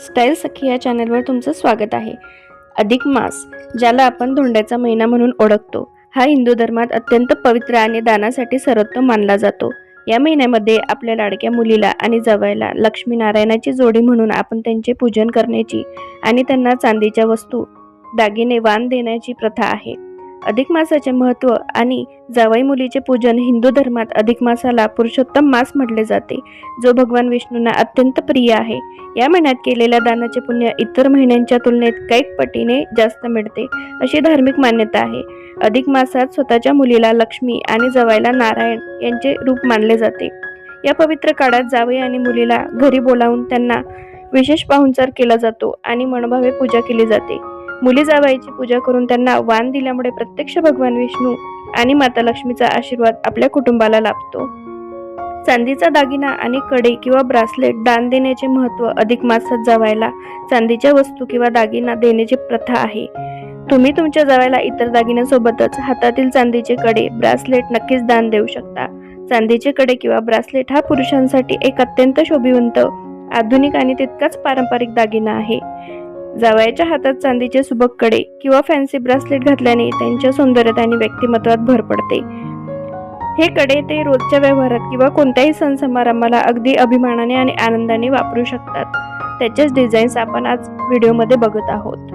Style सखी या चॅनलवर तुमचं स्वागत आहे। अधिक मास, ज्याला आपण धोंड्याचा महिना म्हणून ओळखतो, हा हिंदू धर्मात अत्यंत पवित्र आणि दानासाठी सर्वोत्तम मानला जातो। या महिन्यामध्ये आपल्या लाडक्या मुलीला आणि जावयाला लक्ष्मी नारायणाची जोडी म्हणून आपण त्यांचे पूजन करण्याची आणि त्यांना चांदीच्या वस्तू, दागिने वाण देण्याची प्रथा आहे। अधिक मासाचे महत्त्व आणि जावई मुलीचे पूजन हिंदू धर्मात अधिक मासाला पुरुषोत्तम मास म्हटले जाते, जो भगवान विष्णूंना अत्यंत प्रिय आहे। या महिन्यात केलेल्या दानाचे पुण्य इतर महिन्यांच्या तुलनेत कैक पटीने जास्त मिळते, अशी धार्मिक मान्यता आहे। अधिक मासात स्वतःच्या मुलीला लक्ष्मी आणि जावयाला नारायण यांचे रूप मानले जाते। या पवित्र काळात जावई आणि मुलीला घरी बोलावून त्यांना विशेष पाहुणचार केला जातो आणि मनोभावे पूजा केली जाते। मुली जावयाची पूजा करून त्यांना वाण दिल्यामुळे प्रत्यक्ष भगवान विष्णू आणि माता लक्ष्मीचा आशीर्वाद आपल्या कुटुंबाला लाभतो। चांदीचा दागिना आणि कडे किंवा ब्रासलेट दान देण्याचे महत्त्व अधिक मासात जावयाला चांदीच्या वस्तू किंवा दागिना देण्याची प्रथा आहे। तुम्ही तुमच्या जावयाला इतर दागिन्यांसोबतच हातातील चांदीचे कडे, ब्रासलेट नक्कीच दान देऊ शकता। चांदीचे कडे किंवा ब्रासलेट हा पुरुषांसाठी एक अत्यंत शोभिवंत, आधुनिक आणि तितकाच पारंपरिक दागिना आहे। जावयाच्या हातात चांदीचे सुबक कडे किंवा फॅन्सी ब्रासलेट घातल्याने त्यांच्या सौंदर्यात आणि व्यक्तिमत्वात भर पडते। हे कडे ते रोजच्या व्यवहारात किंवा कोणत्याही सण समारंभाला अगदी अभिमानाने आणि आनंदाने वापरू शकतात। त्याचेच डिझाईन्स आपण आज व्हिडिओमध्ये बघत आहोत।